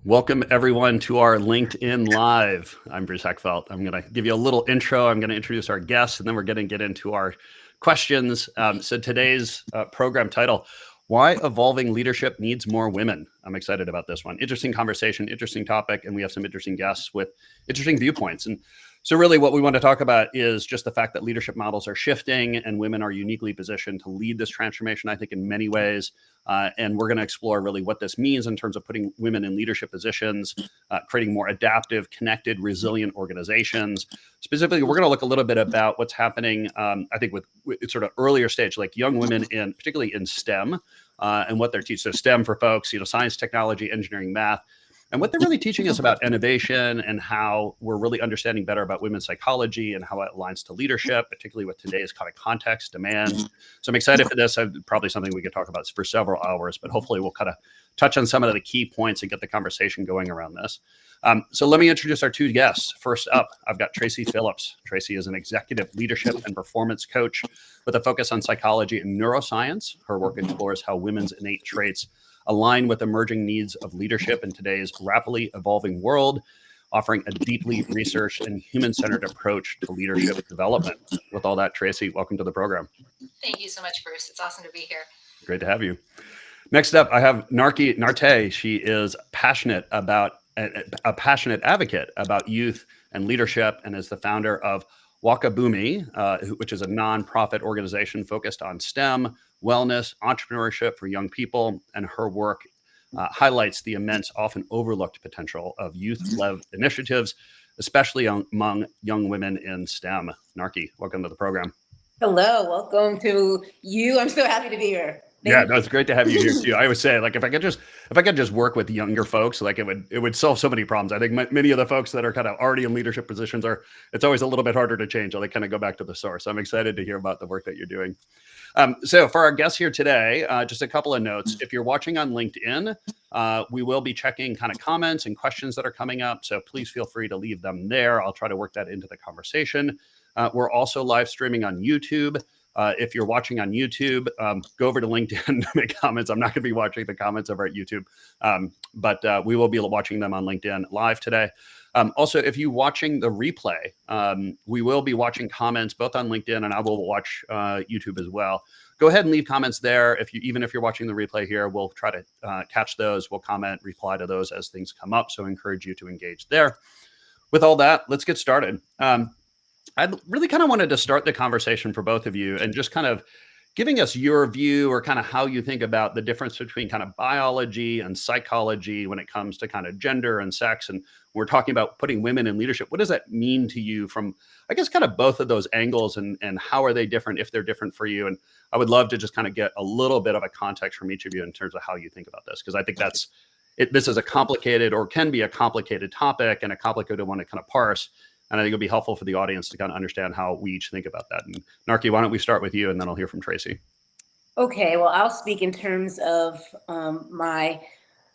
Welcome everyone to our LinkedIn Live. I'm Bruce Heckfeldt. I'm going to give you a little intro. I'm going to introduce our guests, and then we're going to get into our questions. So today's program title, Why Evolving Leadership Needs More Women. I'm excited about this one. Interesting conversation, interesting topic, and we have some interesting guests with interesting viewpoints. And so really what we want to talk about is just the fact that leadership models are shifting and women are uniquely positioned to lead this transformation, I think, in many ways. And we're going to explore really what this means in terms of putting women in leadership positions, creating more adaptive, connected, resilient organizations. Specifically, we're going to look a little bit about what's happening, I think, with sort of earlier stage, like young women in, particularly in STEM, and what they're teaching. So STEM for folks, science, technology, engineering, math. And what they're really teaching us about innovation and how we're really understanding better about women's psychology and how it aligns to leadership, particularly with today's kind of context, demands. So I'm excited for this. Probably something we could talk about for several hours, but hopefully we'll kind of touch on some of the key points and get the conversation going around this. So let me introduce our two guests. First up, I've got Tracy Phillips. Tracy is an executive leadership and performance coach with a focus on psychology and neuroscience. Her work explores how women's innate traits align with emerging needs of leadership in today's rapidly evolving world, offering a deeply researched and human-centered approach to leadership development. With all that, Tracy, welcome to the program. Thank you so much, Bruce. It's awesome to be here. Great to have you. Next up, I have Narki Narte. She is passionate about a passionate advocate about youth and leadership, and is the founder of Wakabumi, which is a nonprofit organization focused on STEM, wellness, entrepreneurship for young people. And her work highlights the immense, often overlooked potential of youth-led initiatives, especially among young women in STEM. Narki, welcome to the program. Hello, welcome to you. I'm so happy to be here. Yeah, no, it's great to have you here too. I always say, like, if I could just work with younger folks, like it would solve so many problems. I think many of the folks that are kind of already in leadership positions it's always a little bit harder to change. They kind of go back to the source. So I'm excited to hear about the work that you're doing. So for our guests here today, just a couple of notes. If you're watching on LinkedIn, we will be checking kind of comments and questions that are coming up. So please feel free to leave them there. I'll try to work that into the conversation. We're also live streaming on YouTube. If you're watching on YouTube, go over to LinkedIn to make comments. I'm not going to be watching the comments over at YouTube, but we will be watching them on LinkedIn live today. Also, if you're watching the replay, we will be watching comments both on LinkedIn, and I will watch YouTube as well. Go ahead and leave comments there. Even if you're watching the replay here, we'll try to catch those. We'll comment, reply to those as things come up. So I encourage you to engage there. With all that, let's get started. I really kind of wanted to start the conversation for both of you and just kind of giving us your view or kind of how you think about the difference between kind of biology and psychology when it comes to kind of gender and sex. And we're talking about putting women in leadership. What does that mean to you from, I guess, kind of both of those angles, and how are they different if they're different for you? And I would love to just kind of get a little bit of a context from each of you in terms of how you think about this, because I think this is a complicated, or can be a complicated topic and a complicated one to kind of parse. And I think it'll be helpful for the audience to kind of understand how we each think about that. And Narki, why don't we start with you, and then I'll hear from Tracy. Okay, well, I'll speak in terms of my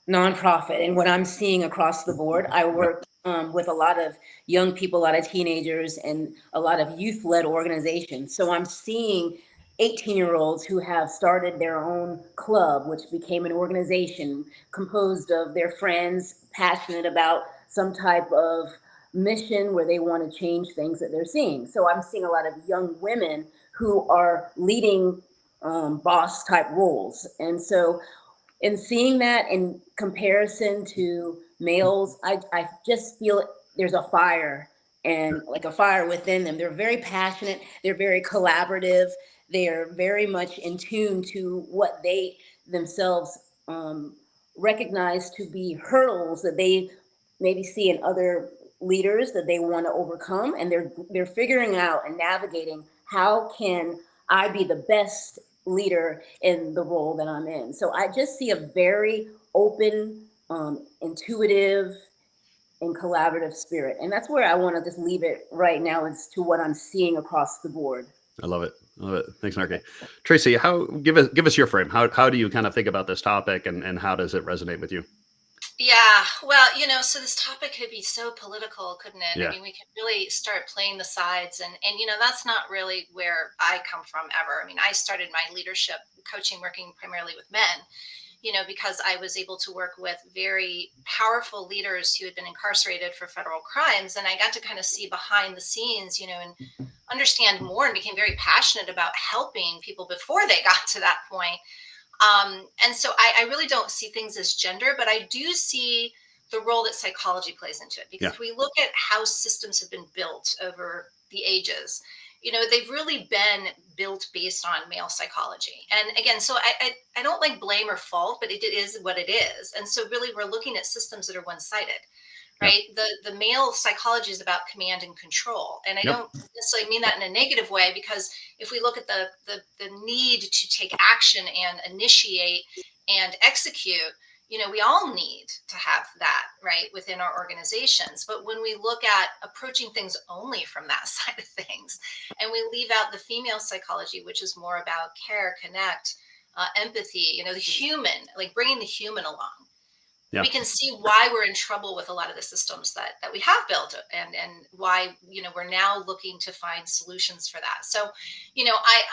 nonprofit and what I'm seeing across the board. I work with a lot of young people, a lot of teenagers, and a lot of youth-led organizations. So I'm seeing 18-year-olds who have started their own club, which became an organization composed of their friends, passionate about some type of mission where they want to change things that they're seeing. So I'm seeing a lot of young women who are leading boss type roles. And so in seeing that in comparison to males, I just feel there's a fire, and like a fire within them. They're very passionate, they're very collaborative, they're very much in tune to what they themselves recognize to be hurdles that they maybe see in other leaders that they want to overcome, and they're figuring out and navigating how can I be the best leader in the role that I'm in. So I just see a very open, intuitive, and collaborative spirit, and that's where I want to just leave it right now as to what I'm seeing across the board. I love it. I love it. Thanks, Narki. Tracy, give us your frame. How do you kind of think about this topic, and how does it resonate with you? Yeah, well, so this topic could be so political, couldn't it? Yeah. I mean, we could really start playing the sides, and that's not really where I come from ever. I mean, I started my leadership coaching working primarily with men, because I was able to work with very powerful leaders who had been incarcerated for federal crimes. And I got to kind of see behind the scenes, and understand more, and became very passionate about helping people before they got to that point. And so I really don't see things as gender, but I do see the role that psychology plays into it. Because Yeah. if we look at how systems have been built over the ages, they've really been built based on male psychology. And again, so I don't like blame or fault, but it is what it is. And so really we're looking at systems that are one-sided, Yeah. right? The male psychology is about command and control. And I Yep. don't necessarily mean that in a negative way, because if we look at the need to take action and initiate and execute, we all need to have that, right, within our organizations. But when we look at approaching things only from that side of things, and we leave out the female psychology, which is more about care, connect, empathy, the human, like bringing the human along, Yeah. we can see why we're in trouble with a lot of the systems that we have built, and why we're now looking to find solutions for that. So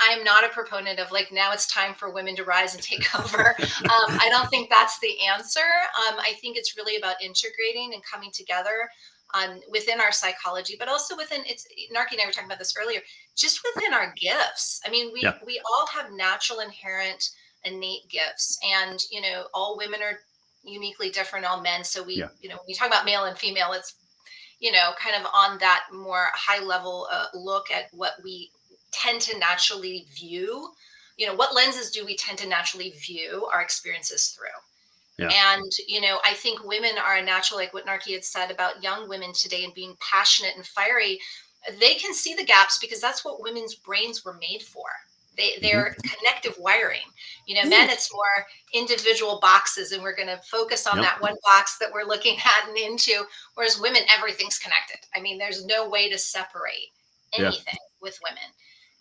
I'm not a proponent of like, now it's time for women to rise and take over. I don't think that's the answer. I think it's really about integrating and coming together within our psychology, but also within, it's Narki and I were talking about this earlier, just within our gifts. I mean, Yeah. we all have natural, inherent, innate gifts, and all women are uniquely different, all men. So Yeah. when we talk about male and female, it's kind of on that more high level look at what we tend to naturally view. What lenses do we tend to naturally view our experiences through? Yeah. And I think women are a natural, like what Narki had said about young women today and being passionate and fiery. They can see the gaps because that's what women's brains were made for. They're connective wiring. Men, it's more individual boxes, and we're going to focus on Yep. that one box that we're looking at and into. Whereas women, everything's connected. I mean, there's no way to separate Yeah. anything with women.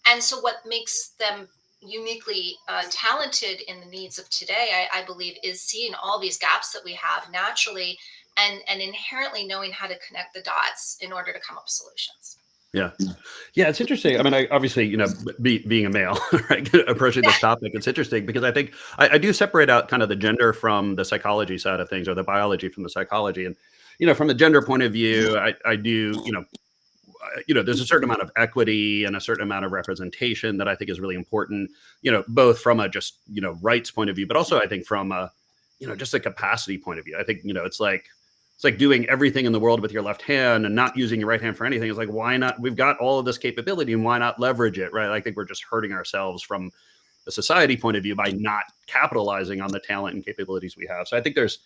And so what makes them uniquely talented in the needs of today, I believe, is seeing all these gaps that we have naturally, and inherently knowing how to connect the dots in order to come up with solutions. Yeah. Yeah, it's interesting. I mean, I obviously, being a male, right, approaching this topic, it's interesting because I think I do separate out kind of the gender from the psychology side of things, or the biology from the psychology. And, from the gender point of view, I do, there's a certain amount of equity and a certain amount of representation that I think is really important, both from a just, rights point of view, but also I think from a, just a capacity point of view. I think, it's like doing everything in the world with your left hand and not using your right hand for anything. It's like, why not? We've got all of this capability, and why not leverage it, right? I think we're just hurting ourselves from a society point of view by not capitalizing on the talent and capabilities we have. So I think there's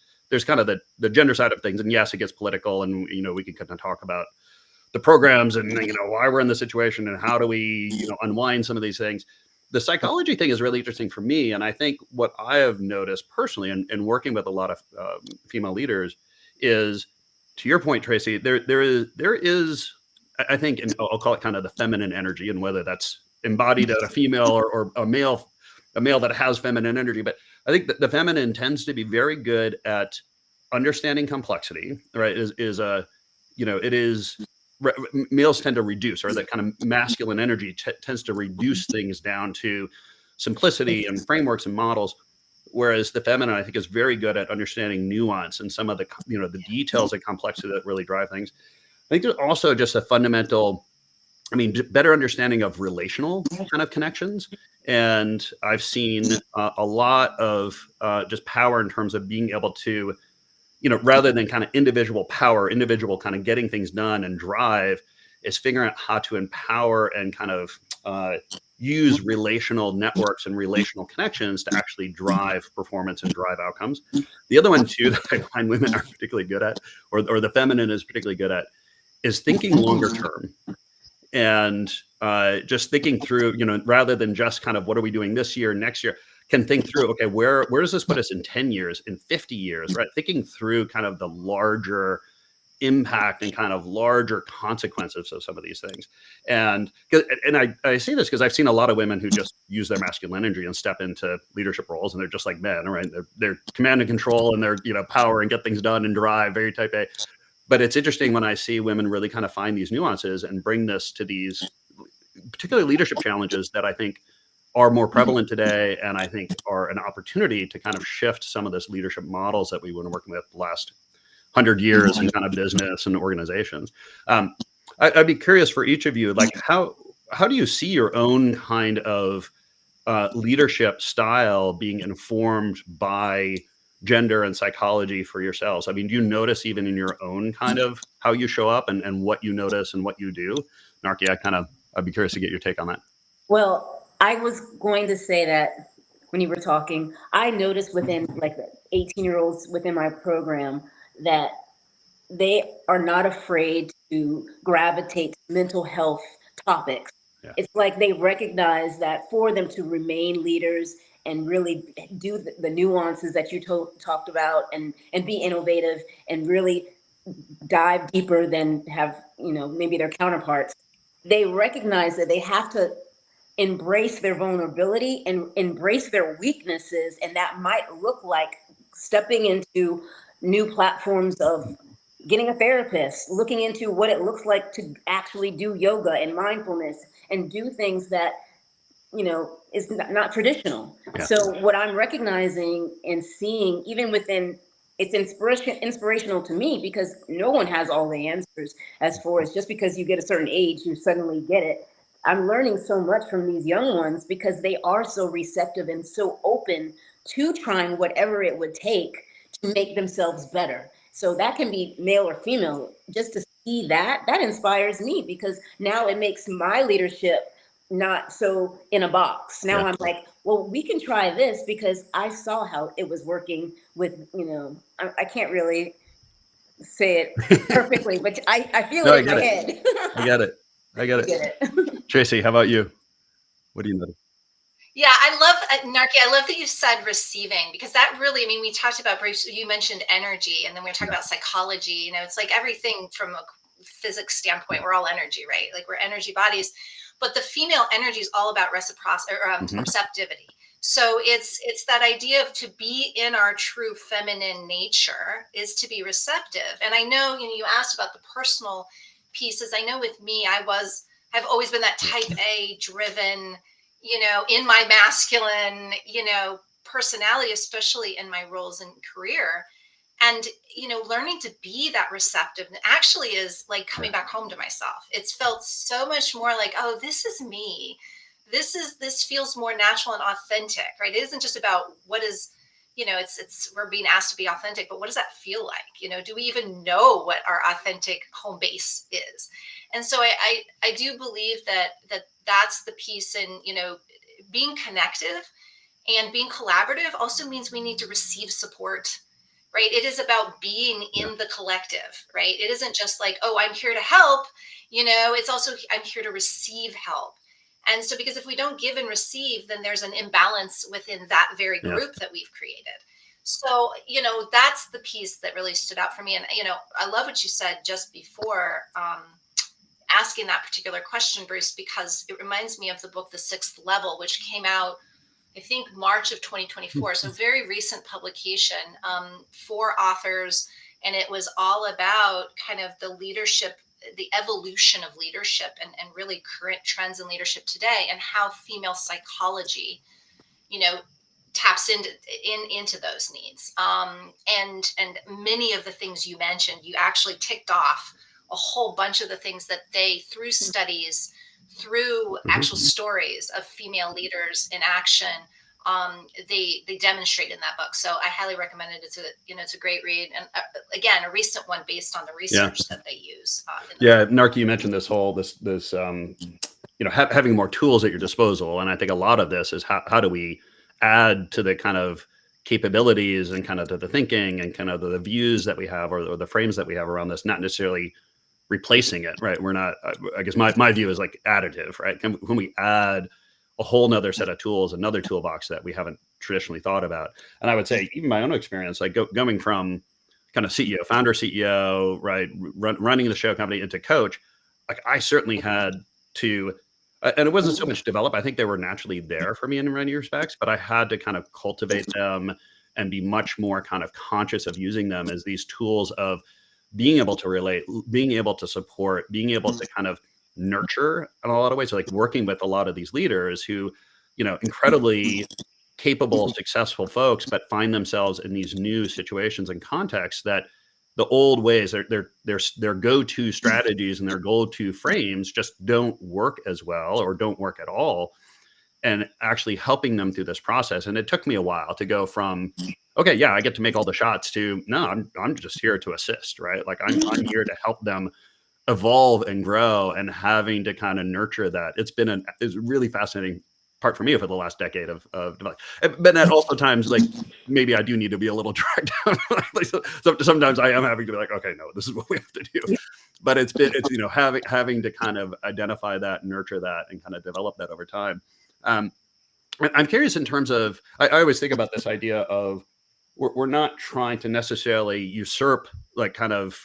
kind of the gender side of things. And yes, it gets political, and, we can kind of talk about the programs and, why we're in the situation and how do we, unwind some of these things. The psychology thing is really interesting for me. And I think what I have noticed personally in working with a lot of female leaders is, to your point, Tracy, there is, I think, and I'll call it kind of the feminine energy, and whether that's embodied at a female or a male that has feminine energy. But I think that the feminine tends to be very good at understanding complexity, right? Males tend to reduce, or that kind of masculine energy tends to reduce things down to simplicity and frameworks and models. Whereas the feminine, I think, is very good at understanding nuance and some of the, the details and complexity that really drive things. I think there's also just a fundamental, better understanding of relational kind of connections. And I've seen a lot of just power in terms of being able to, rather than kind of individual power, individual kind of getting things done and drive, is figuring out how to empower and kind of use relational networks and relational connections to actually drive performance and drive outcomes. The other one too that I find women are particularly good at, or the feminine is particularly good at, is thinking longer term. And just thinking through, rather than just kind of what are we doing this year, next year, can think through, okay, where does this put us in 10 years, in 50 years, right? Thinking through kind of the larger impact and kind of larger consequences of some of these things. And I say this because I've seen a lot of women who just use their masculine energy and step into leadership roles, and they're just like men, right? They're command and control, and they're, power and get things done and drive, very type A. But it's interesting when I see women really kind of find these nuances and bring this to these particularly leadership challenges that I think are more prevalent today, and I think are an opportunity to kind of shift some of this leadership models that we've been working with the last 100 years in kind of business and organizations. I'd be curious for each of you, like how do you see your own kind of leadership style being informed by gender and psychology for yourselves? I mean, do you notice even in your own kind of how you show up and what you notice and what you do? Narki, I'd be curious to get your take on that. Well, I was going to say that when you were talking, I noticed within like the 18-year-olds within my program that they are not afraid to gravitate to mental health topics. Yeah. It's like they recognize that for them to remain leaders and really do the nuances that you talked about and be innovative and really dive deeper than have, maybe their counterparts. They recognize that they have to embrace their vulnerability and embrace their weaknesses. And that might look like stepping into new platforms of getting a therapist, looking into what it looks like to actually do yoga and mindfulness and do things that, is not traditional. Yeah. So what I'm recognizing and seeing, even within, it's inspirational to me because no one has all the answers as far as just because you get a certain age, you suddenly get it. I'm learning so much from these young ones because they are so receptive and so open to trying whatever it would take to make themselves better. So that can be male or female. Just to see that inspires me because now it makes my leadership not so in a box. Now Yeah. I'm like, well, we can try this because I saw how it was working with, I can't really say it perfectly, but I feel No, it in my it. head. I get it. You get it. Tracy, how about you? What do you notice? Yeah, I love Narki. I love that you said receiving because that really, I mean, we talked about, you mentioned energy and then we were talking about psychology. It's like everything from a physics standpoint, we're all energy, right? Like we're energy bodies, but the female energy is all about reciprocity or receptivity. So it's that idea of to be in our true feminine nature is to be receptive. And I know, you asked about the personal pieces. I know with me, I've always been that type A driven, in my masculine, personality, especially in my roles and career. And, learning to be that receptive actually is like coming back home to myself. It's felt so much more like, oh, this is me. This feels more natural and authentic, right? It isn't just about what is, we're being asked to be authentic, but what does that feel like? Do we even know what our authentic home base is? And so I do believe that's the piece in, being connective and being collaborative also means we need to receive support, right? It is about being in the collective, right? It isn't just like, oh, I'm here to help, it's also, I'm here to receive help. And so, because if we don't give and receive, then there's an imbalance within that very group that we've created. So, that's the piece that really stood out for me. And, I love what you said just before asking that particular question, Bruce, because it reminds me of the book, The Sixth Level, which came out, I think, March of 2024. So very recent publication, 4 authors. And it was all about kind of the leadership, the evolution of leadership and really current trends in leadership today and how female psychology, taps into those needs. And many of the things you mentioned, you actually ticked off a whole bunch of the things that they, through studies, through actual stories of female leaders in action, they demonstrate in that book. So I highly recommend it. It's a great read. And again, a recent one based on the research that they use. Narki, you mentioned this having more tools at your disposal. And I think a lot of this is how do we add to the kind of capabilities and kind of to the thinking and kind of the views that we have or the frames that we have around this, not necessarily replacing it, right? We're not, I guess my view is like additive, right? Can we add a whole nother set of tools, another toolbox that we haven't traditionally thought about? And I would say even my own experience, like going from kind of founder CEO, right? Running the show company into coach, like I certainly had to, and it wasn't so much develop. I think they were naturally there for me in many respects, but I had to kind of cultivate them and be much more kind of conscious of using them as these tools of being able to relate, being able to support, being able to kind of nurture in a lot of ways. So like working with a lot of these leaders who incredibly capable, successful folks, but find themselves in these new situations and contexts that the old ways, their go-to strategies and their go-to frames just don't work as well or don't work at all, and actually helping them through this process. And it took me a while to go from, okay, yeah, I get to make all the shots, to no, I'm just here to assist, right? Like I'm here to help them evolve and grow, and having to kind of nurture that. It's a really fascinating part for me over the last decade of development. But at also times, like, maybe I do need to be a little dragged down. Like, so sometimes I am having to be like, okay, no, this is what we have to do. But it's having to kind of identify that, nurture that, and kind of develop that over time. I'm curious in terms of, I always think about this idea of, we're not trying to necessarily usurp, like, kind of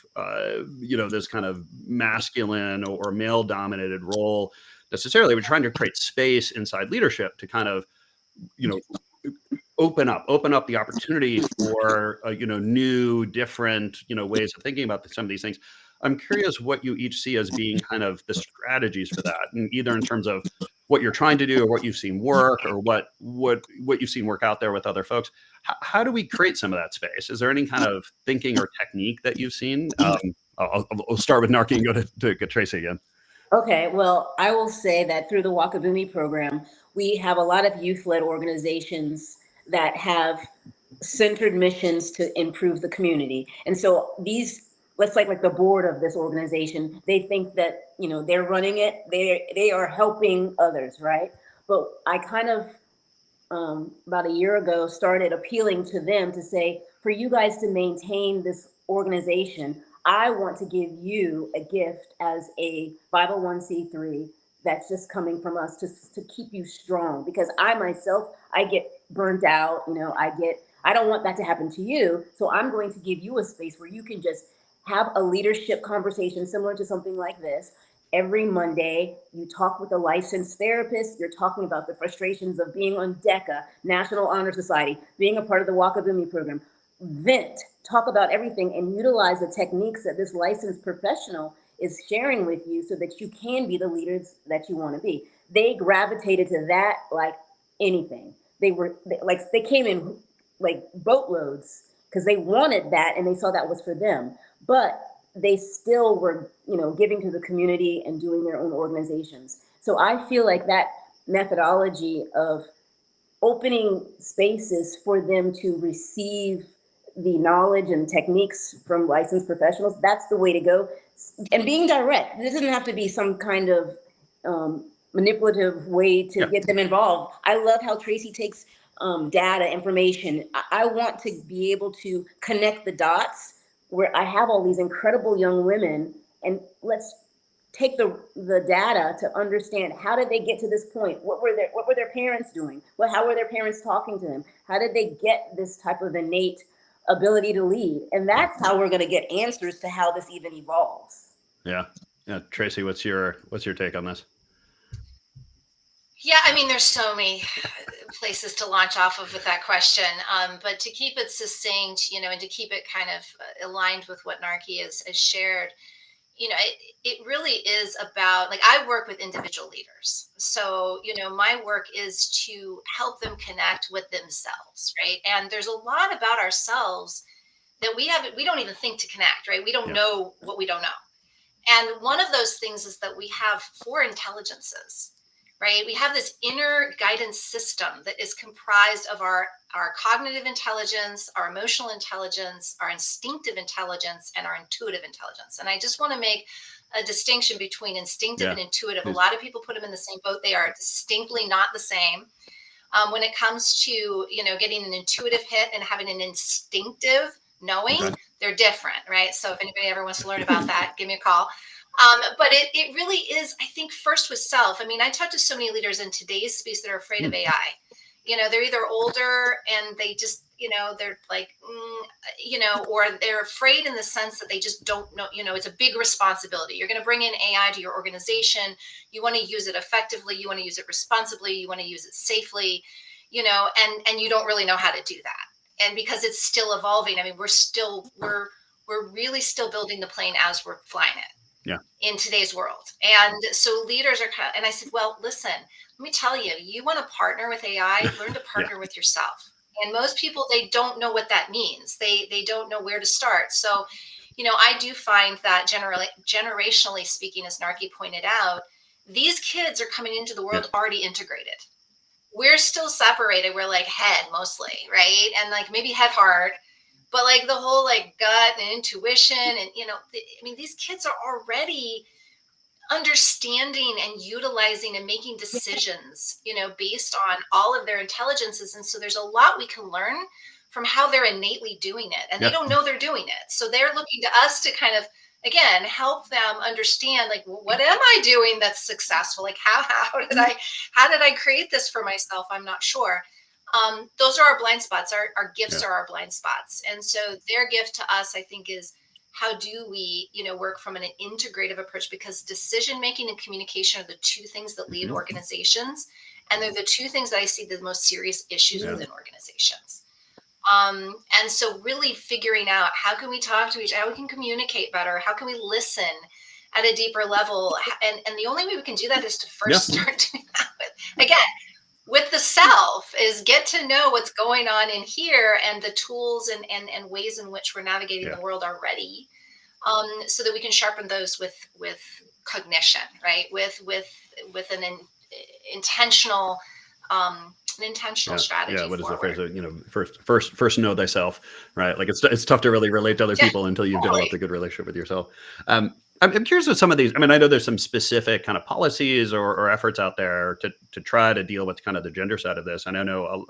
this kind of masculine or male dominated role necessarily. We're trying to create space inside leadership to kind of open up the opportunity for new, different ways of thinking about some of these things. I'm curious what you each see as being kind of the strategies for that, and either in terms of what you're trying to do, or what you've seen work, or what you've seen work out there with other folks. How do we create some of that space? Is there any kind of thinking or technique that you've seen? I'll start with Narki and go to Tracy again. Okay, well, I will say that through the Wakabumi program, we have a lot of youth-led organizations that have centered missions to improve the community. And so these, let's like the board of this organization, they think that, they're running it, they are helping others, right? But I kind of, about a year ago, started appealing to them to say, for you guys to maintain this organization, I want to give you a gift as a 501c3 that's just coming from us to keep you strong. Because I myself, I get burnt out, I don't want that to happen to you. So I'm going to give you a space where you can just have a leadership conversation similar to something like this. Every Monday, you talk with a licensed therapist. You're talking about the frustrations of being on DECA, National Honor Society, being a part of the Wakabumi program. Vent, talk about everything, and utilize the techniques that this licensed professional is sharing with you so that you can be the leaders that you want to be. They gravitated to that like anything. They came in like boatloads because they wanted that and they saw that was for them. But they still were, giving to the community and doing their own organizations. So I feel like that methodology of opening spaces for them to receive the knowledge and techniques from licensed professionals, that's the way to go. And being direct, this doesn't have to be some kind of manipulative way to get them involved. I love how Tracy takes data, information. I want to be able to connect the dots where I have all these incredible young women, and let's take the data to understand, how did they get to this point? What were their parents doing? How were their parents talking to them? How did they get this type of innate ability to lead? And that's how we're going to get answers to how this even evolves. Yeah. Tracy, what's your take on this? Yeah, I mean, there's so many places to launch off of with that question. But to keep it succinct, and to keep it kind of aligned with what Narki has shared, it really is about, like, I work with individual leaders. So, my work is to help them connect with themselves, right? And there's a lot about ourselves that we don't even think to connect, right? We don't know what we don't know. And one of those things is that we have 4 intelligences, right? We have this inner guidance system that is comprised of our cognitive intelligence, our emotional intelligence, our instinctive intelligence, and our intuitive intelligence. And I just want to make a distinction between instinctive and intuitive. A lot of people put them in the same boat. They are distinctly not the same. When it comes to, getting an intuitive hit and having an instinctive knowing, they're different, right? So if anybody ever wants to learn about that, give me a call. But it really is, I think, first with self. I mean, I talk to so many leaders in today's space that are afraid of AI. They're either older and they just, they're like, or they're afraid in the sense that they just don't know, it's a big responsibility. You're going to bring in AI to your organization. You want to use it effectively. You want to use it responsibly. You want to use it safely, and you don't really know how to do that. And because it's still evolving, I mean, we're really still building the plane as we're flying it. Yeah. in today's world. And so leaders are and I said, well, listen, let me tell you, you want to partner with AI, learn to Yeah. partner with yourself. And most people, they don't know what that means. They don't know where to start. So, I do find that generationally speaking, as Narki pointed out, these kids are coming into the Yeah. world already integrated. We're still separated. We're like head mostly, right? And like maybe head hard, but like the whole like gut and intuition and I mean, these kids are already understanding and utilizing and making decisions, based on all of their intelligences. And so there's a lot we can learn from how they're innately doing it. And they Yeah. don't know they're doing it. So they're looking to us to kind of, again, help them understand, like, what am I doing that's successful? Like, how did I create this for myself? I'm not sure. Those are our blind spots. Our gifts Yeah. are our blind spots. And so their gift to us, I think, is how do we work from an integrative approach, because decision making and communication are the two things that lead organizations, and they're the two things that I see the most serious issues Yeah. within organizations. And so really figuring out how can we talk to each other, how we can communicate better, how can we listen at a deeper level, and the only way we can do that is to first start doing that with the self, is get to know what's going on in here, and the tools and ways in which we're navigating the world already, so that we can sharpen those with cognition, right? With intentional an intentional strategy. Yeah. What is the forward. phrase? First know thyself, right? Like it's tough to really relate to other Yeah, people until you've totally. developed a good relationship with yourself. I'm curious with some of these. I mean, I know there's some specific kind of policies or efforts out there to try to deal with kind of the gender side of this. And I know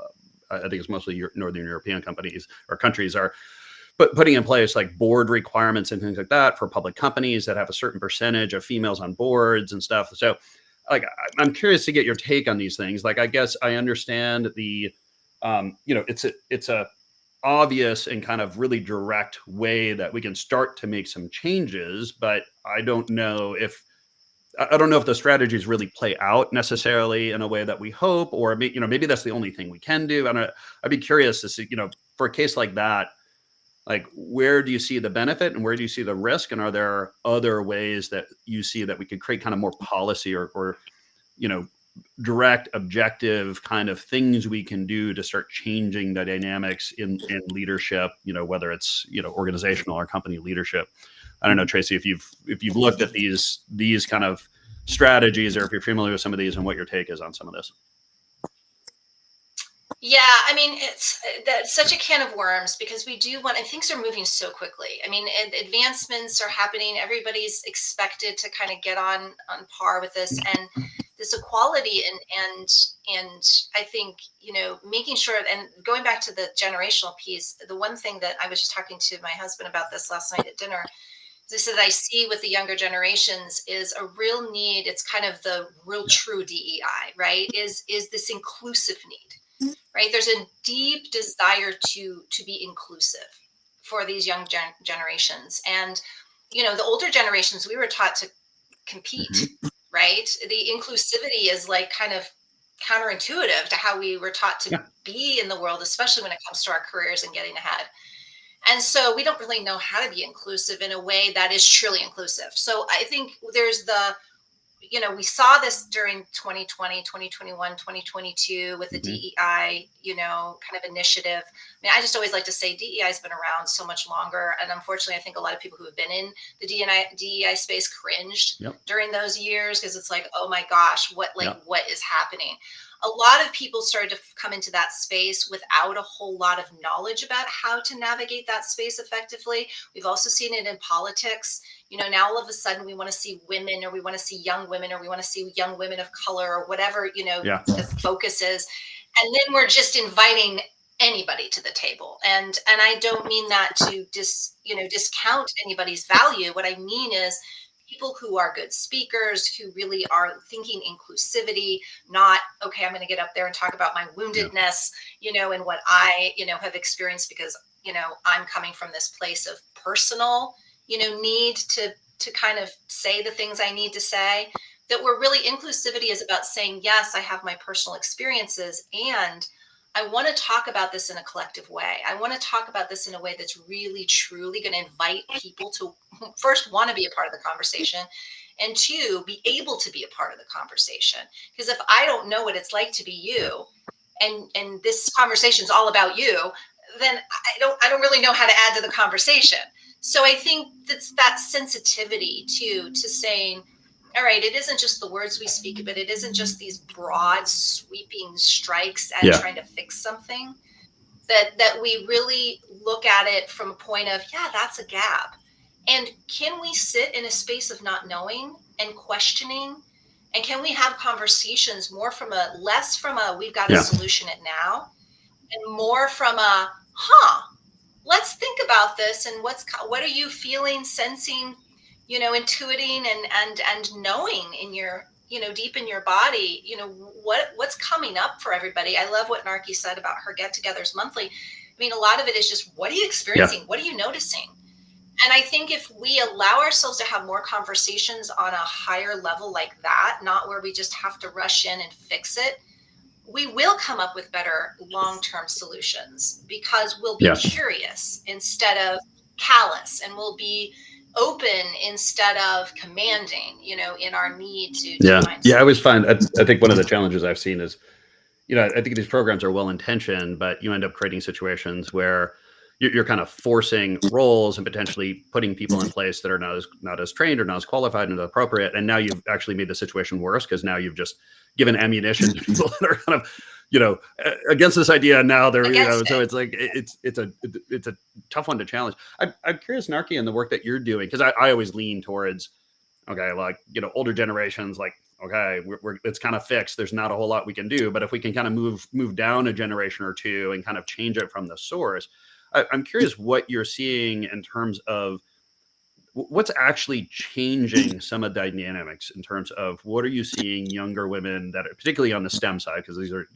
I think it's mostly Northern European companies or countries are putting in place like board requirements and things like that for public companies that have a certain percentage of females on boards and stuff. So like, I'm curious to get your take on these things. Like, I guess I understand the, it's a obvious and kind of really direct way that we can start to make some changes, but I don't know if the strategies really play out necessarily in a way that we hope, or maybe that's the only thing we can do. I'd be curious to see, for a case like that, like, where do you see the benefit and where do you see the risk? And are there other ways that you see that we could create kind of more policy or direct, objective kind of things we can do to start changing the dynamics in leadership, whether it's, organizational or company leadership? I don't know, Tracy, if you've looked at these kind of strategies, or if you're familiar with some of these, and what your take is on some of this. Yeah, I mean, that's such a can of worms, because we do want, and things are moving so quickly. I mean, advancements are happening. Everybody's expected to kind of get on par with this, and this equality, and I think, making sure, and going back to the generational piece, the one thing that I was just talking to my husband about this last night at dinner, is I said I see with the younger generations is a real need. It's kind of the real true DEI, right? Is this inclusive need? Right, there's a deep desire to be inclusive for these young generations, and the older generations, we were taught to compete, right? The inclusivity is like kind of counterintuitive to how we were taught to be in the world, especially when it comes to our careers and getting ahead. And so we don't really know how to be inclusive in a way that is truly inclusive. So I think there's we saw this during 2020, 2021, 2022 with the DEI, kind of initiative. I mean, I just always like to say DEI has been around so much longer. And unfortunately, I think a lot of people who have been in the DEI space cringed during those years, because it's like, oh my gosh, what is happening? A lot of people started to come into that space without a whole lot of knowledge about how to navigate that space effectively. We've also seen it in politics. Now all of a sudden we want to see women, or we want to see young women, or we want to see young women of color, or whatever, the focus is. And then we're just inviting anybody to the table. And I don't mean that to discount anybody's value. What I mean is people who are good speakers, who really are thinking inclusivity, not, okay, I'm going to get up there and talk about my woundedness, and what I, have experienced, because, I'm coming from this place of personal, need to kind of say the things I need to say. That we're really, inclusivity is about saying, yes, I have my personal experiences, and I want to talk about this in a collective way. I want to talk about this in a way that's really, truly going to invite people to first want to be a part of the conversation, and two, be able to be a part of the conversation. Because if I don't know what it's like to be you, and this conversation is all about you, then I don't really know how to add to the conversation. So I think that's that sensitivity to saying, all right, it isn't just the words we speak, but it isn't just these broad sweeping strikes at Yeah. trying to fix something. That we really look at it from a point of, yeah, that's a gap. And can we sit in a space of not knowing and questioning? And can we have conversations more from a less from a we've got to Yeah. solution it now, and more from a let's think about this, and what are you feeling, sensing, intuiting, and knowing in your, deep in your body, what's coming up for everybody. I love what Narki said about her get-togethers monthly. I mean, a lot of it is just, what are you experiencing? What are you noticing? And I think if we allow ourselves to have more conversations on a higher level like that, not where we just have to rush in and fix it, we will come up with better long-term solutions, because we'll be curious instead of callous, and we'll be open instead of commanding, in our need to find I always find, I think one of the challenges I've seen is, I think these programs are well intentioned, but you end up creating situations where you're kind of forcing roles and potentially putting people in place that are not as trained or not as qualified and appropriate. And now you've actually made the situation worse, because now you've just given ammunition to people that are kind of, against this idea. And now they're, so it's like, it's a tough one to challenge. I'm curious, Narki, in the work that you're doing, because I always lean towards, okay, like, older generations, like, okay, it's kind of fixed. There's not a whole lot we can do, but if we can kind of move down a generation or two and kind of change it from the source, I'm curious what you're seeing in terms of what's actually changing some of the dynamics in terms of what are you seeing younger women that are particularly on the STEM side, because these are,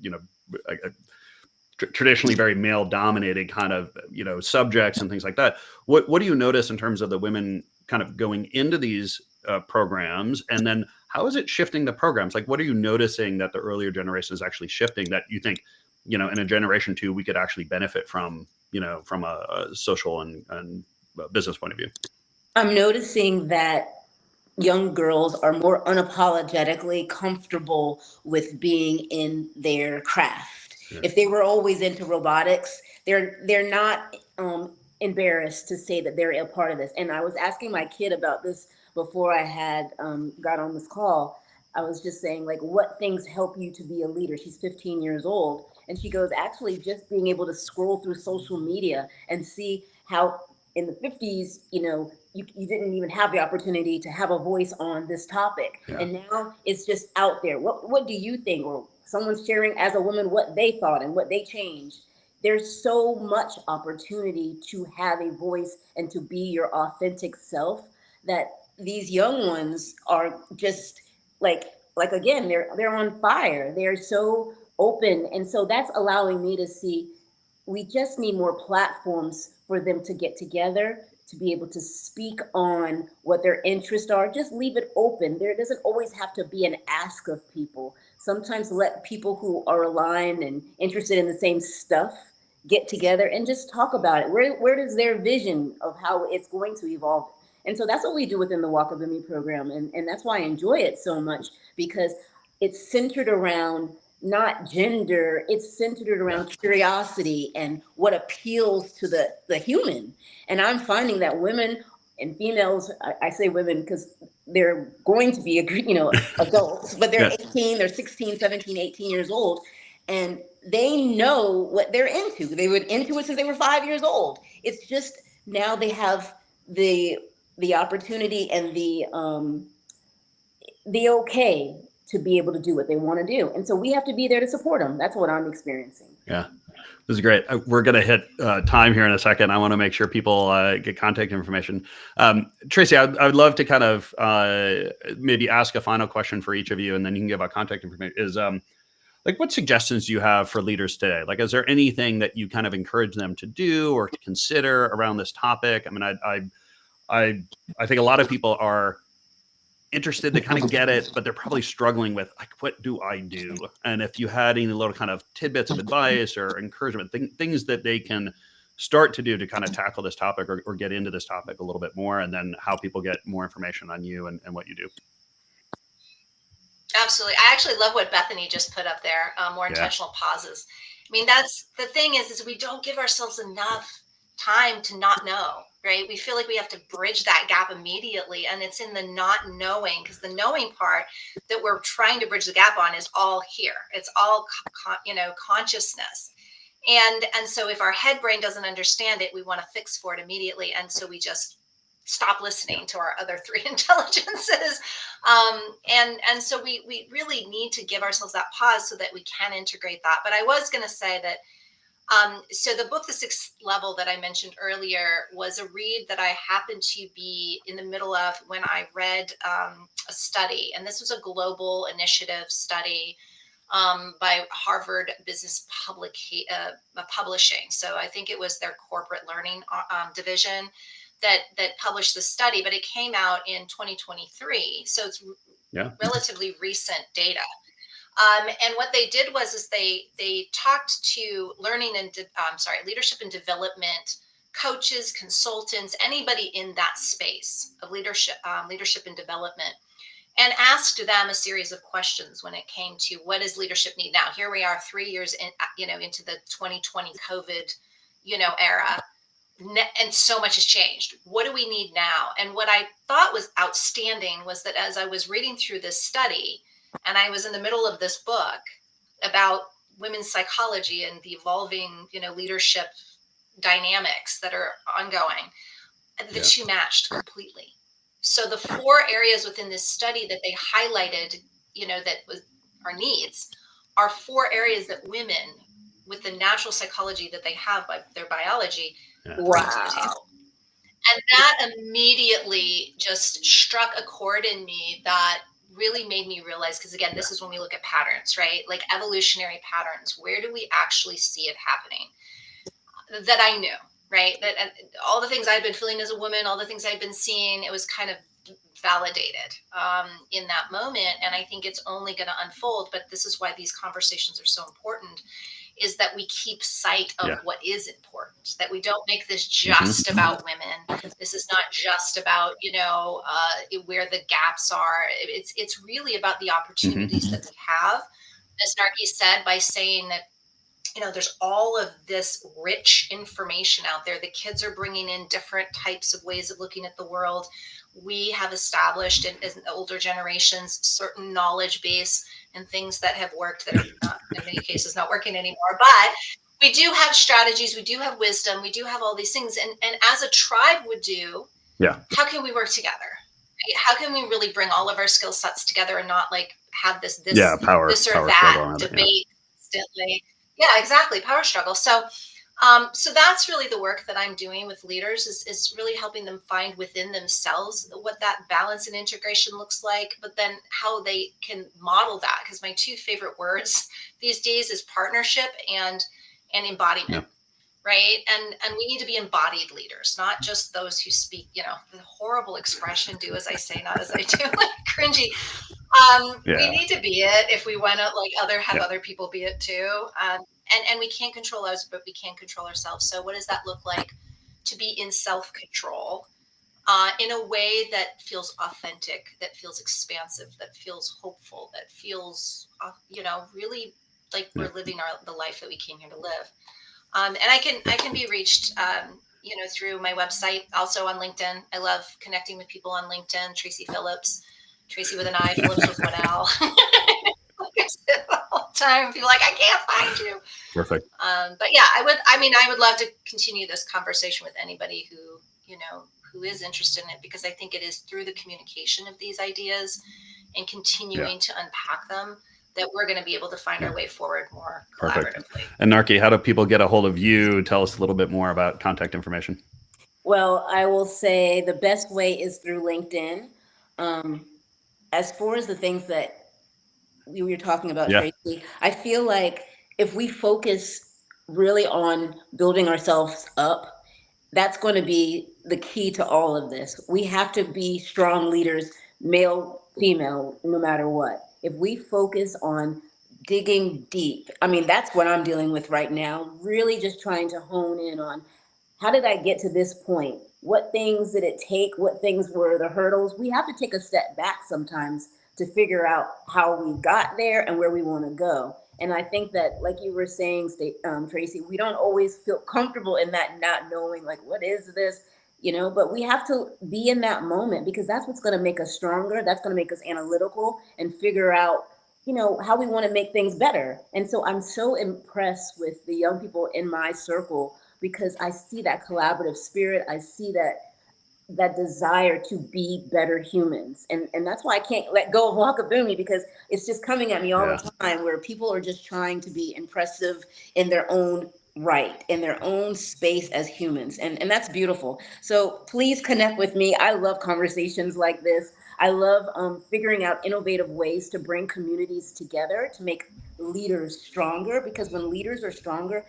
traditionally very male dominated kind of, subjects and things like that. What do you notice in terms of the women kind of going into these programs, and then how is it shifting the programs? Like, what are you noticing that the earlier generation is actually shifting that you think, in a generation or two, we could actually benefit from, from a social and business point of view? I'm noticing that young girls are more unapologetically comfortable with being in their craft. Yeah. If they were always into robotics, they're not embarrassed to say that they're a part of this. And I was asking my kid about this before I had got on this call. I was just saying, like, what things help you to be a leader? She's 15 years old. And she goes, actually, just being able to scroll through social media and see how in the 50s, you didn't even have the opportunity to have a voice on this topic. Yeah. And now it's just out there. What do you think? Or someone's sharing as a woman what they thought and what they changed. There's so much opportunity to have a voice and to be your authentic self that these young ones are just like again, they're on fire. They're so open. And so that's allowing me to see we just need more platforms for them to get together, to be able to speak on what their interests are. Just leave it open. There doesn't always have to be an ask of people. Sometimes let people who are aligned and interested in the same stuff get together and just talk about it. Where does their vision of how it's going to evolve? And so that's what we do within the Walk of the Me program. And that's why I enjoy it so much, because it's centered around not gender, it's centered around curiosity and what appeals to the human. And I'm finding that women and females, I say women because they're going to be, adults, but they're 18, they're 16, 17, 18 years old. And they know what they're into. They were into it since they were 5 years old. It's just now they have the opportunity and the okay to be able to do what they want to do. And so we have to be there to support them. That's what I'm experiencing. Yeah, this is great. We're going to hit time here in a second. I want to make sure people get contact information. Tracy, I would love to kind of maybe ask a final question for each of you, and then you can give out contact information. Is like, what suggestions do you have for leaders today? Like, is there anything that you kind of encourage them to do or to consider around this topic? I mean, I think a lot of people are interested, they kind of get it, but they're probably struggling with like, what do I do? And if you had any little kind of tidbits of advice or encouragement, things that they can start to do to kind of tackle this topic or get into this topic a little bit more, and then how people get more information on you and what you do. Absolutely. I actually love what Bethany just put up there, more intentional pauses. I mean, that's the thing is we don't give ourselves enough time to not know, right? We feel like we have to bridge that gap immediately. And it's in the not knowing, because the knowing part that we're trying to bridge the gap on is all here. It's all, consciousness. And so if our head brain doesn't understand it, we want to fix for it immediately. And so we just stop listening to our other three intelligences. And so we really need to give ourselves that pause so that we can integrate that. But I was going to say that, so the book, The Sixth Level, that I mentioned earlier, was a read that I happened to be in the middle of when I read a study. And this was a global initiative study by Harvard Business Publishing. So I think it was their corporate learning division that published the study, but it came out in 2023. So it's relatively recent data. And what they did was they talked to leadership and development coaches, consultants, anybody in that space of leadership and development, and asked them a series of questions when it came to what does leadership need now. Here we are 3 years into the 2020 COVID, era. And so much has changed. What do we need now? And what I thought was outstanding was that as I was reading through this study, and I was in the middle of this book about women's psychology and the evolving, leadership dynamics that are ongoing, the two matched completely. So the 4 areas within this study that they highlighted, that was our needs, are 4 areas that women, with the natural psychology that they have by their biology, bring to the table. And that immediately just struck a chord in me that really made me realize, because again, this is when we look at patterns, right? Like evolutionary patterns. Where do we actually see it happening? That I knew, right? That all the things I'd been feeling as a woman, all the things I'd been seeing, it was kind of validated in that moment. And I think it's only going to unfold. But this is why these conversations are so important, is that we keep sight of what is important, that we don't make this just about women. This is not just about, where the gaps are. It's really about the opportunities that we have. As Narki said, by saying that, there's all of this rich information out there. The kids are bringing in different types of ways of looking at the world. We have established in older generations certain knowledge base and things that have worked that are not, in many cases, not working anymore. But we do have strategies. We do have wisdom. We do have all these things. And as a tribe would do, how can we work together? Right? How can we really bring all of our skill sets together and not like have this power that debate constantly? Yeah, exactly. Power struggle. So that's really the work that I'm doing with leaders is really helping them find within themselves what that balance and integration looks like, but then how they can model that. Because my 2 favorite words these days is partnership and embodiment, right? And we need to be embodied leaders, not just those who speak, the horrible expression, do as I say, not as I do, like cringy. We need to be it if we want to have other people be it too. And we can't control others, but we can control ourselves. So what does that look like to be in self-control in a way that feels authentic, that feels expansive, that feels hopeful, that feels, really like we're living the life that we came here to live. And I can be reached, through my website, also on LinkedIn. I love connecting with people on LinkedIn. Tracy Phillips, Tracy with an I, Phillips with one L. All the time, people are like, I can't find you. Perfect. But yeah, I would love to continue this conversation with anybody who is interested in it, because I think it is through the communication of these ideas and continuing to unpack them that we're going to be able to find our way forward more collaboratively. And Narki, how do people get a hold of you? Tell us a little bit more about contact information. Well, I will say the best way is through LinkedIn. As far as the things that we were talking about, Tracy, I feel like if we focus really on building ourselves up, that's going to be the key to all of this. We have to be strong leaders, male female, no matter what. If we focus on digging deep, I mean, that's what I'm dealing with right now, really just trying to hone in on how did I get to this point? What things did it take? What things were the hurdles? We have to take a step back sometimes to figure out how we got there and where we want to go. And I think that, like you were saying, Tracy, we don't always feel comfortable in that not knowing, like, what is this? But we have to be in that moment because that's what's going to make us stronger. That's going to make us analytical and figure out, how we want to make things better. And so I'm so impressed with the young people in my circle because I see that collaborative spirit. I see that desire to be better humans. And that's why I can't let go of Wakabumi, because it's just coming at me all the time where people are just trying to be impressive in their own right, in their own space as humans. And that's beautiful. So please connect with me. I love conversations like this. I love figuring out innovative ways to bring communities together to make leaders stronger, because when leaders are stronger,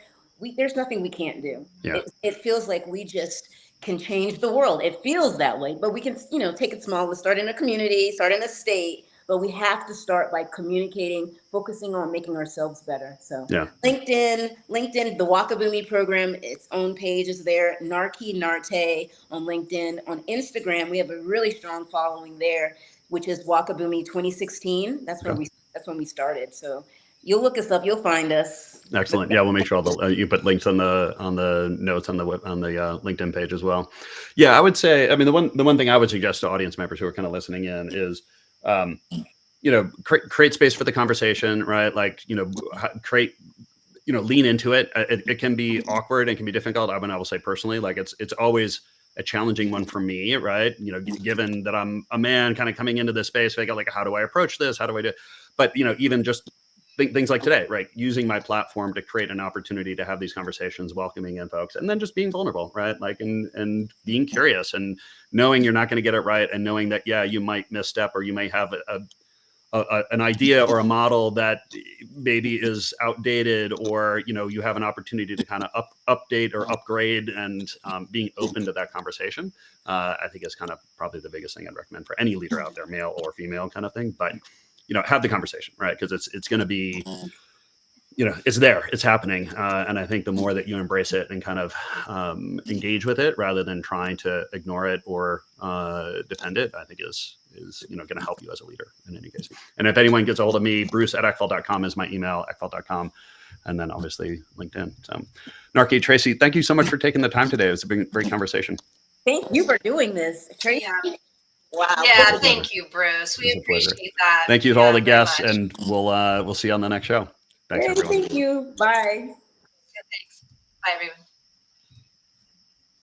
there's nothing we can't do. Yeah. It feels like we just can change the world. It feels that way, but we can, take it small. Let's start in a community, start in a state, but we have to start by communicating, focusing on making ourselves better. So LinkedIn, the Wakabumi program, its own page is there. Narki Narte on LinkedIn. On Instagram, we have a really strong following there, which is Wakabumi 2016. That's when we started. So you'll look us up, you'll find us. Excellent. Yeah, we'll make sure you put links on the notes on the LinkedIn page as well. Yeah, I would say, I mean, the one thing I would suggest to audience members who are kind of listening in is, create space for the conversation, right? Like, create, lean into it. It can be awkward and can be difficult. I will say personally, like it's always a challenging one for me, right? Given that I'm a man kind of coming into this space, figure like, how do I approach this? How do I do? But, even just things like today, right? Using my platform to create an opportunity to have these conversations, welcoming in folks, and then just being vulnerable, right? Like, and being curious and knowing you're not going to get it right, and knowing that, you might misstep, or you may have an idea or a model that maybe is outdated, or, you have an opportunity to kind of update or upgrade, and being open to that conversation, I think is kind of probably the biggest thing I'd recommend for any leader out there, male or female kind of thing. But have the conversation, right? Because it's going to be, it's there, it's happening. And I think the more that you embrace it and kind of engage with it rather than trying to ignore it or defend it, I think is going to help you as a leader in any case. And if anyone gets a hold of me, bruce@eckfeldt.com is my email, eckfeldt.com. And then obviously LinkedIn. So Narki, Tracy, thank you so much for taking the time today. It's been a great conversation. Thank you for doing this, Tracy. Yeah. Wow. Yeah, thank you, Bruce. We appreciate that. Thank you to all the guests, and we'll see you on the next show. Thanks, everyone. Thank you. Bye. Yeah, thanks. Bye, everyone.